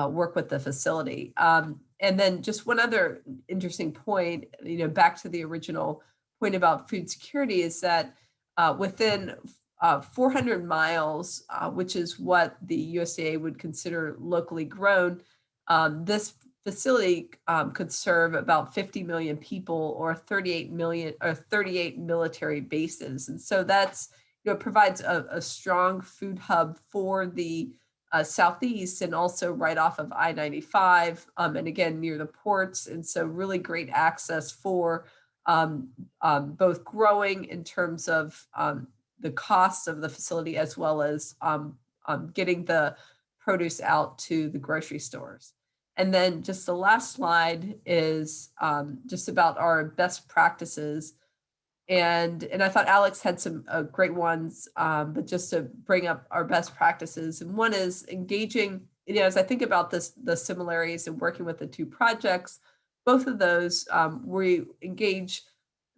Speaker 5: work with the facility. And then just one other interesting point, back to the original point about food security, is that within 400 miles, which is what the USDA would consider locally grown, this facility could serve about 50 million people or 38 military bases. And so that's, it provides a strong food hub for the Southeast, and also right off of I-95, and again, near the ports. And so really great access for both growing in terms of the costs of the facility, as well as getting the produce out to the grocery stores. And then just the last slide is just about our best practices. And I thought Alex had some great ones, but just to bring up our best practices. And one is engaging, as I think about this, the similarities in working with the two projects, both of those, we engage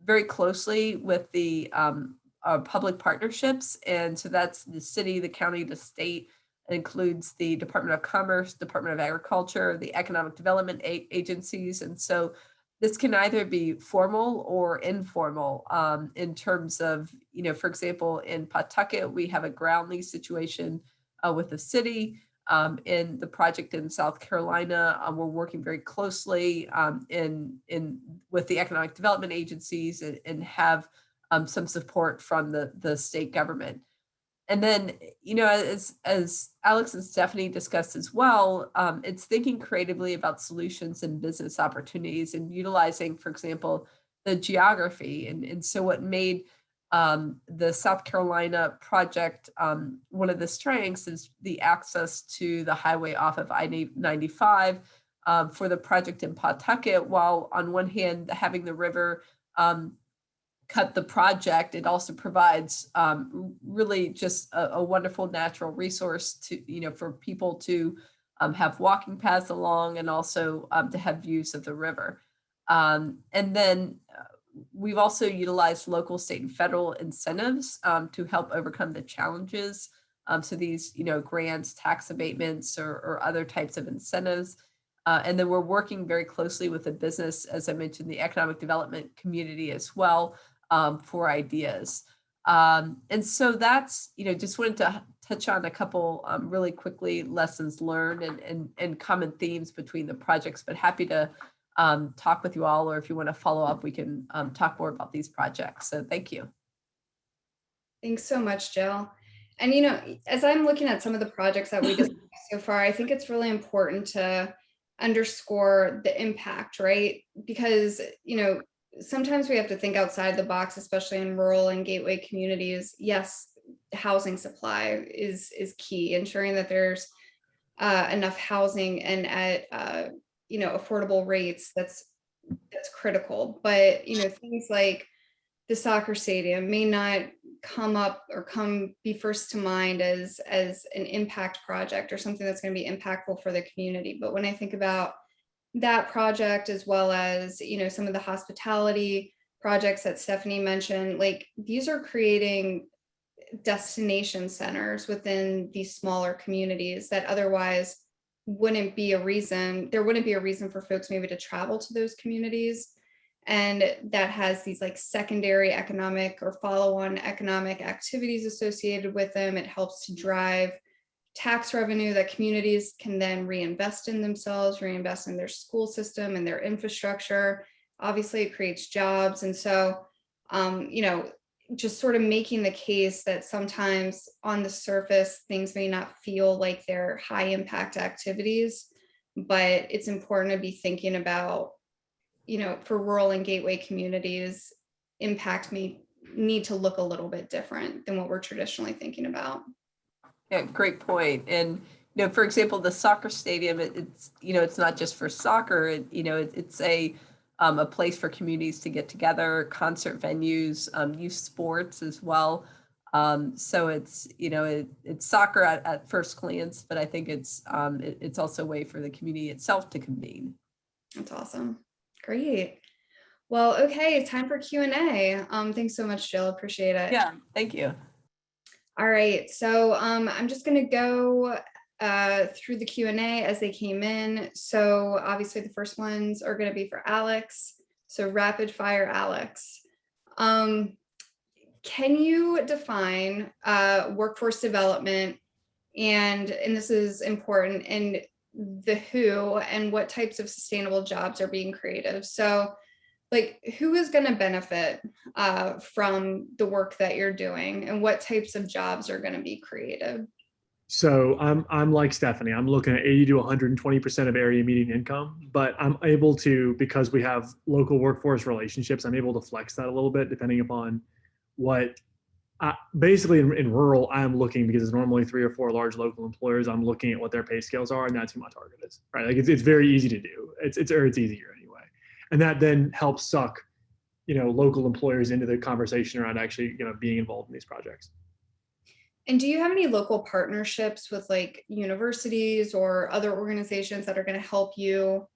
Speaker 5: very closely with the public partnerships. And so that's the city, the county, the state. It includes the Department of Commerce, Department of Agriculture, the economic development agencies. And so this can either be formal or informal in terms of, for example, in Pawtucket, we have a ground lease situation with the city. In the project in South Carolina, we're working very closely with the economic development agencies and have some support from the state government. And then, as Alex and Stephanie discussed as well, it's thinking creatively about solutions and business opportunities and utilizing, for example, the geography. And so what made the South Carolina project one of the strengths is the access to the highway off of I-95 for the project in Pawtucket. While on one hand, having the river cut the project, it also provides really just a wonderful natural resource to, for people to have walking paths along, and also to have views of the river. And then we've also utilized local, state, and federal incentives to help overcome the challenges. So these, grants, tax abatements, or other types of incentives. And then we're working very closely with the business, as I mentioned, the economic development community as well, for ideas. And so that's, just wanted to touch on a couple really quickly lessons learned and common themes between the projects, but happy to talk with you all, or if you want to follow up, we can talk more about these projects. So thank you.
Speaker 2: Thanks so much, Jill. And, as I'm looking at some of the projects that we discussed so far, I think it's really important to underscore the impact, right? Because, sometimes we have to think outside the box, especially in rural and gateway communities. Yes, housing supply is key, ensuring that there's enough housing and at affordable rates. That's critical. But things like the soccer stadium may not come up or be first to mind as an impact project or something that's going to be impactful for the community. But when I think about that project, as well as some of the hospitality projects that Stephanie mentioned, like these are creating destination centers within these smaller communities that otherwise there wouldn't be a reason for folks maybe to travel to those communities. and that has these like secondary economic or follow-on economic activities associated with them. It helps to drive tax revenue that communities can then reinvest in themselves, reinvest in their school system and their infrastructure. Obviously, it creates jobs. And so, just sort of making the case that sometimes on the surface, things may not feel like they're high impact activities, but it's important to be thinking about, for rural and gateway communities, impact may need to look a little bit different than what we're traditionally thinking about.
Speaker 5: Yeah, great point. And for example, the soccer stadium, it's it's not just for soccer. It's a place for communities to get together, concert venues, youth sports as well. So it's it's soccer at first glance, but I think it's also a way for the community itself to convene.
Speaker 2: That's awesome. Great. Well, okay, time for Q&A. Thanks so much, Jill. Appreciate it.
Speaker 5: Yeah, thank you.
Speaker 2: All right, so I'm just going to go through the Q&A as they came in. So obviously the first ones are going to be for Alex. So rapid fire, Alex. Can you define workforce development and this is important, and the who and what types of sustainable jobs are being created? So like, who is going to benefit from the work that you're doing, and what types of jobs are going to be created?
Speaker 3: So I'm like Stephanie. I'm looking at 80 to 120% of area median income, but I'm able to, because we have local workforce relationships, I'm able to flex that a little bit depending upon what. Basically, in rural, I'm looking, because it's normally 3 or 4 large local employers. I'm looking at what their pay scales are, and that's who my target is. Right? Like it's very easy to do. It's easier anyway, and that then helps suck, local employers into the conversation around actually, being involved in these projects.
Speaker 2: And do you have any local partnerships with like universities or other organizations that are going to help you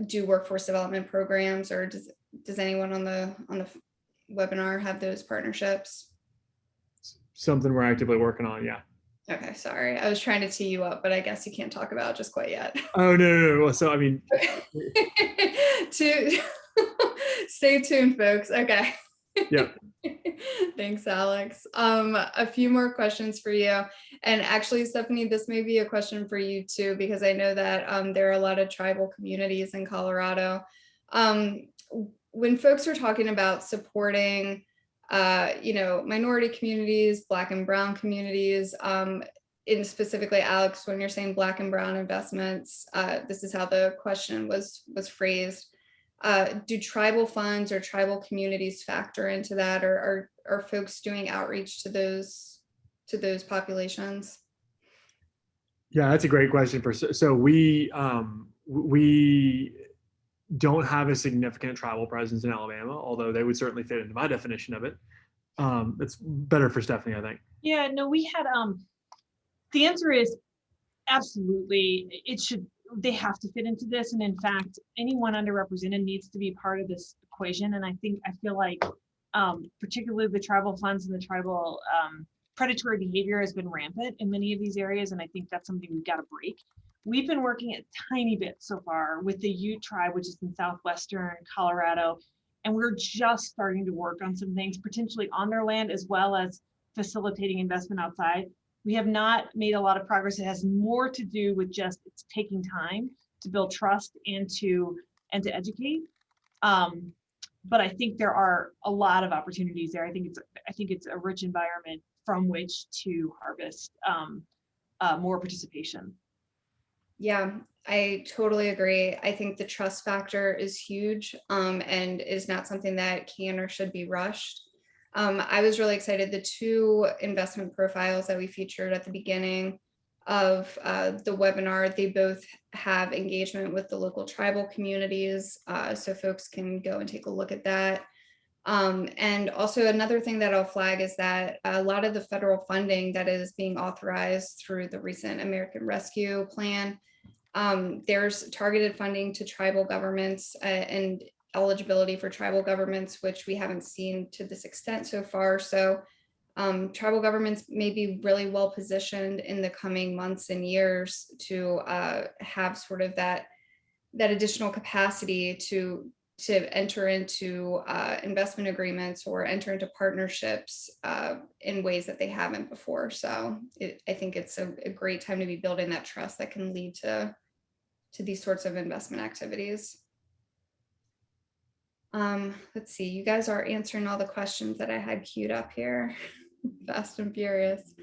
Speaker 2: do workforce development programs, or does anyone on the webinar have those partnerships?
Speaker 3: Something we're actively working on, yeah.
Speaker 2: Okay, sorry. I was trying to tee you up, but I guess you can't talk about it just quite yet.
Speaker 3: Oh, no. So, I mean.
Speaker 2: Stay tuned, folks. Okay.
Speaker 3: Yeah.
Speaker 2: Thanks, Alex. A few more questions for you. And actually, Stephanie, this may be a question for you too, because I know that there are a lot of tribal communities in Colorado. When folks are talking about supporting minority communities, Black and Brown communities, in specifically, Alex, when you're saying Black and Brown investments, this is how the question was phrased. Do tribal funds or tribal communities factor into that, or are folks doing outreach to those populations?
Speaker 3: Yeah, that's a great question. So we don't have a significant tribal presence in Alabama, although they would certainly fit into my definition of it. It's better for Stephanie, I think.
Speaker 4: Yeah, no, we had the answer is absolutely. They have to fit into this, and in fact, anyone underrepresented needs to be part of this equation. And I feel like particularly the tribal funds and the tribal predatory behavior has been rampant in many of these areas, and I think that's something we've got to break. We've been working a tiny bit so far with the Ute tribe, which is in southwestern Colorado, and we're just starting to work on some things potentially on their land, as well as facilitating investment outside. We have not made a lot of progress. It has more to do with just it's taking time to build trust and to educate. But I think there are a lot of opportunities there. I think it's a rich environment from which to harvest more participation.
Speaker 2: Yeah, I totally agree. I think the trust factor is huge, and is not something that can or should be rushed. I was really excited. The 2 investment profiles that we featured at the beginning of the webinar, they both have engagement with the local tribal communities, so folks can go and take a look at that. And also another thing that I'll flag is that a lot of the federal funding that is being authorized through the recent American Rescue Plan, there's targeted funding to tribal governments and eligibility for tribal governments, which we haven't seen to this extent so far. So tribal governments may be really well positioned in the coming months and years to have sort of that additional capacity to to enter into investment agreements or enter into partnerships in ways that they haven't before. So I think it's a great time to be building that trust that can lead to these sorts of investment activities. Let's see, you guys are answering all the questions that I had queued up here. Fast and furious.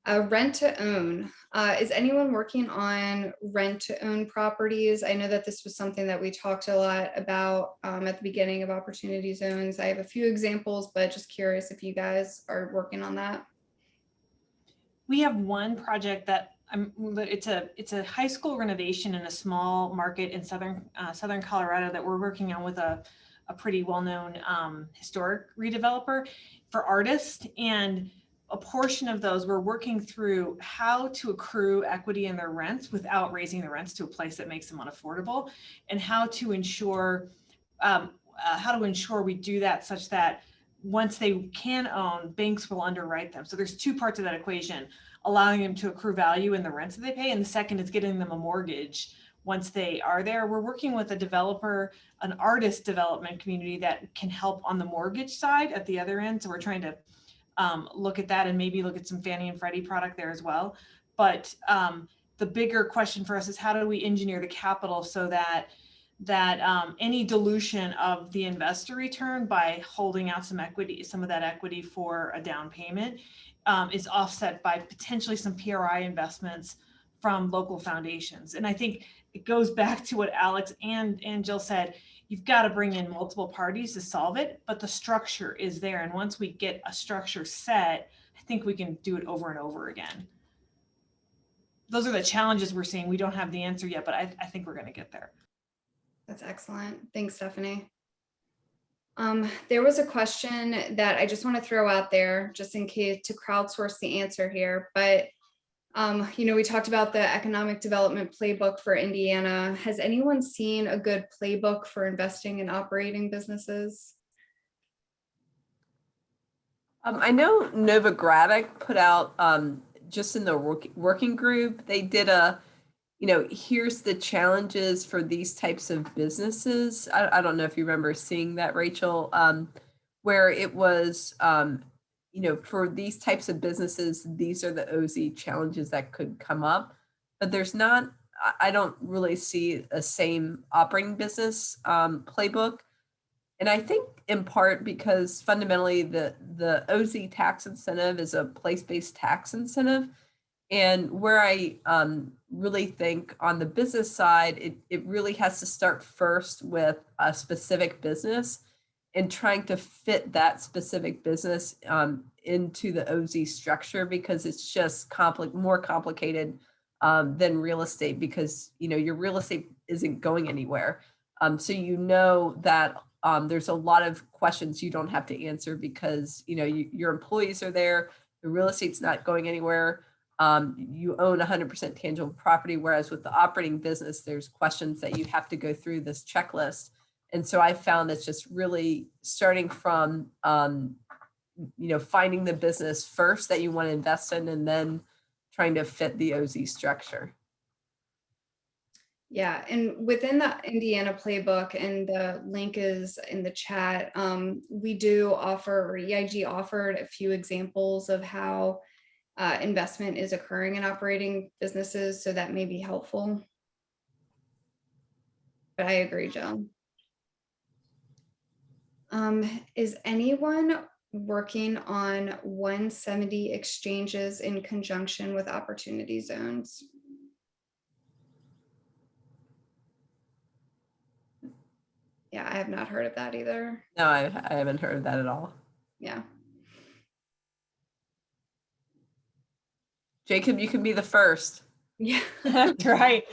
Speaker 2: Rent to own. Is anyone working on rent to own properties? I know that this was something that we talked a lot about at the beginning of Opportunity Zones. I have a few examples, but just curious if you guys are working on that.
Speaker 4: We have one project that it's a high school renovation in a small market in southern Colorado that we're working on with a pretty well-known historic redeveloper for artists. And a portion of those, we're working through how to accrue equity in their rents without raising the rents to a place that makes them unaffordable, and how to ensure we do that such that once they can own, banks will underwrite them. So there's two parts of that equation: allowing them to accrue value in the rents that they pay, and the second is getting them a mortgage once they are there. We're working with a developer, an artist development community that can help on the mortgage side at the other end. So we're trying to look at that and maybe look at some Fannie and Freddie product there as well. But the bigger question for us is, how do we engineer the capital so that any dilution of the investor return by holding out some equity, some of that equity for a down payment, is offset by potentially some PRI investments from local foundations. And I think it goes back to what Alex and Jill said. You've got to bring in multiple parties to solve it, but the structure is there. And once we get a structure set, I think we can do it over and over again. Those are the challenges we're seeing. We don't have the answer yet, but I think we're going to get there.
Speaker 2: That's excellent. Thanks, Stephanie. There was a question that I just want to throw out there just in case to crowdsource the answer here, but we talked about the economic development playbook for Indiana. Has anyone seen a good playbook for investing in operating businesses?
Speaker 5: I know Novogradac put out just in the working group, they did here's the challenges for these types of businesses. I don't know if you remember seeing that, Rachel, where it was, for these types of businesses, these are the OZ challenges that could come up. But I don't really see a same operating business playbook. And I think in part because fundamentally the OZ tax incentive is a place-based tax incentive. And where I really think on the business side, it really has to start first with a specific business and trying to fit that specific business into the OZ structure, because it's just more complicated than real estate, because your real estate isn't going anywhere. So that there's a lot of questions you don't have to answer because your employees are there, the real estate's not going anywhere. You own 100% tangible property, whereas with the operating business, there's questions that you have to go through this checklist. And so I found that's just really starting from, finding the business first that you want to invest in, and then trying to fit the OZ structure.
Speaker 2: Yeah, and within the Indiana playbook, and the link is in the chat, we do offer, or EIG offered a few examples of how investment is occurring in operating businesses, so that may be helpful. But I agree, Jill. Is anyone working on 170 exchanges in conjunction with Opportunity Zones? Yeah, I have not heard of that either.
Speaker 5: No, I haven't heard of that at all.
Speaker 2: Yeah.
Speaker 5: Jacob, you can be the first.
Speaker 2: Yeah.
Speaker 4: That's right.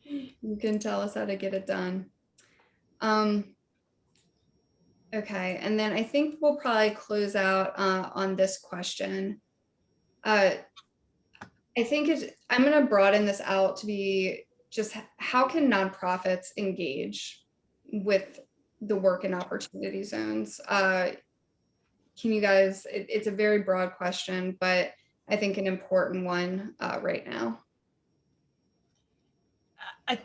Speaker 2: You can tell us how to get it done. Okay, and then I think we'll probably close out on this question. I think I'm going to broaden this out to be just how can nonprofits engage with the work in Opportunity Zones? Can you guys, it's a very broad question, but I think an important one right now.
Speaker 4: I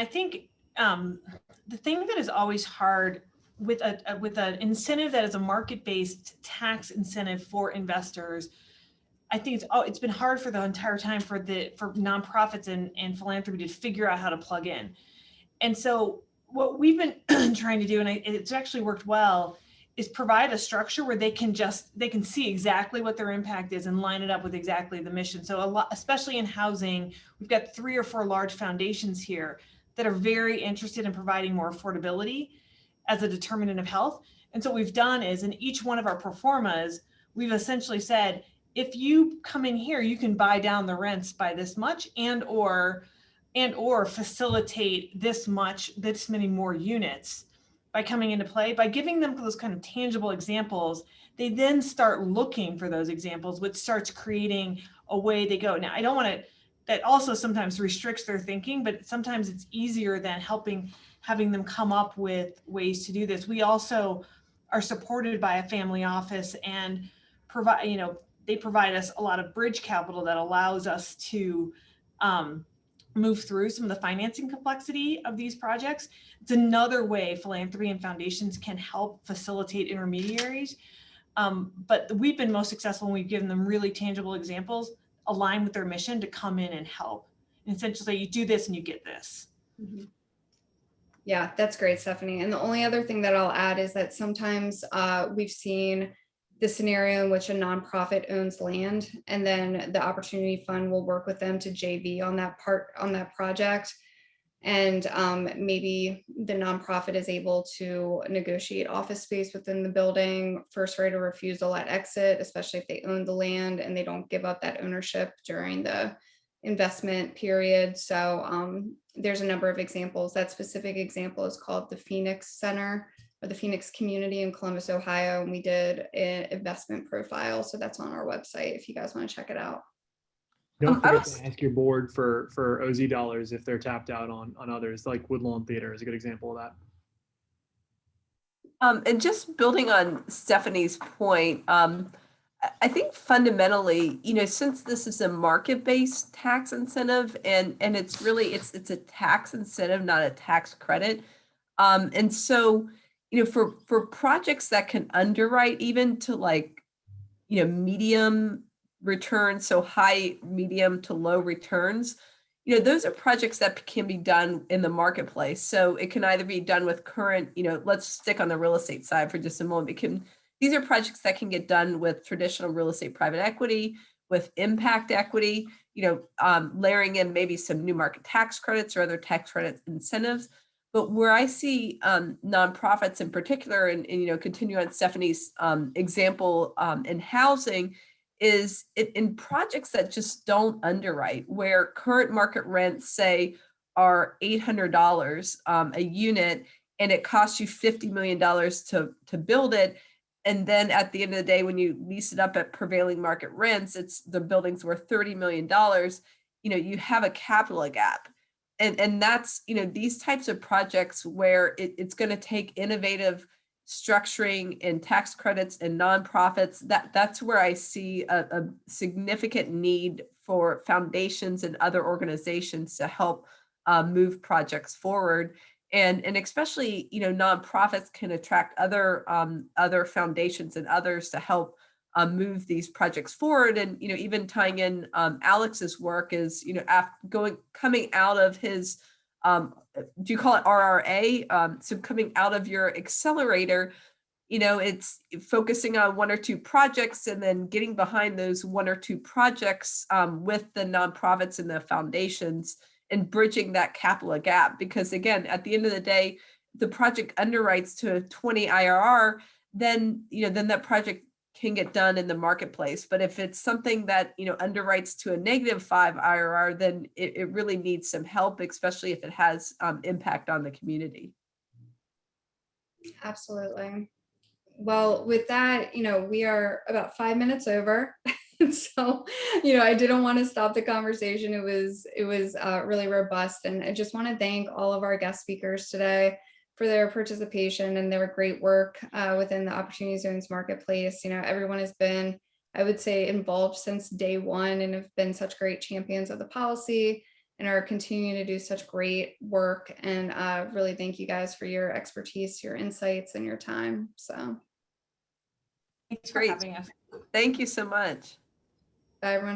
Speaker 4: think the thing that is always hard with an incentive that is a market-based tax incentive for investors, I think it's been hard for the entire time for nonprofits and philanthropy to figure out how to plug in. And so what we've been trying to do, and it's actually worked well, is provide a structure where they can see exactly what their impact is and line it up with exactly the mission. So a lot, especially in housing, we've got 3 or 4 large foundations here that are very interested in providing more affordability as a determinant of health. And so what we've done is in each one of our pro formas, we've essentially said, if you come in here, you can buy down the rents by this much and or facilitate this many more units by coming into play. By giving them those kind of tangible examples, they then start looking for those examples, which starts creating a way they go. Now, I don't want to, that also sometimes restricts their thinking, but sometimes it's easier than having them come up with ways to do this. We also are supported by a family office and they provide us a lot of bridge capital that allows us to move through some of the financing complexity of these projects. It's another way philanthropy and foundations can help facilitate intermediaries. But we've been most successful when we've given them really tangible examples aligned with their mission to come in and help. And essentially say, you do this and you get this.
Speaker 2: Mm-hmm. Yeah, that's great, Stephanie. And the only other thing that I'll add is that sometimes we've seen the scenario in which a nonprofit owns land, and then the Opportunity Fund will work with them to JV on that project. And maybe the nonprofit is able to negotiate office space within the building, first right of refusal at exit, especially if they own the land and they don't give up that ownership during the investment period. So there's a number of examples. That specific example is called the Phoenix Center, or the Phoenix community in Columbus, Ohio. And we did an investment profile. So that's on our website if you guys want to check it out.
Speaker 3: Don't forget to ask your board for OZ dollars if they're tapped out on others, like Woodlawn Theater is a good example of that.
Speaker 5: And just building on Stephanie's point, I think fundamentally, since this is a market-based tax incentive and it's really, it's a tax incentive, not a tax credit. And so, for projects that can underwrite even to medium returns, so high, medium to low returns, those are projects that can be done in the marketplace. So it can either be done with current, let's stick on the real estate side for just a moment. These are projects that can get done with traditional real estate private equity, with impact equity, layering in maybe some new market tax credits or other tax credit incentives. But where I see nonprofits in particular, and continue on Stephanie's example in housing, is in projects that just don't underwrite, where current market rents, say, are $800 a unit, and it costs you $50 million to build it. And then at the end of the day, when you lease it up at prevailing market rents, the building's worth $30 million, you have a capital gap. And that's, these types of projects where it's going to take innovative structuring and tax credits and nonprofits. That's where I see a significant need for foundations and other organizations to help move projects forward. And especially, nonprofits can attract other foundations and others to help move these projects forward. And, even tying in Alex's work is, coming out of his, do you call it RRA? So coming out of your accelerator, it's focusing on 1 or 2 projects and then getting behind those 1 or 2 projects with the nonprofits and the foundations and bridging that capital gap. Because again, at the end of the day, the project underwrites to a 20 IRR, then that project can get done in the marketplace. But if it's something that underwrites to a -5 IRR, then it really needs some help, especially if it has impact on the community.
Speaker 2: Absolutely. Well, with that, we are about 5 minutes over. So, I didn't want to stop the conversation. It was really robust. And I just want to thank all of our guest speakers today for their participation and their great work within the Opportunity Zones marketplace. Everyone has been, I would say, involved since day one and have been such great champions of the policy and are continuing to do such great work. And really thank you guys for your expertise, your insights, and your time. So
Speaker 4: Thanks for
Speaker 5: Great.
Speaker 4: having us.
Speaker 5: Thank you so much.
Speaker 2: bye, everyone.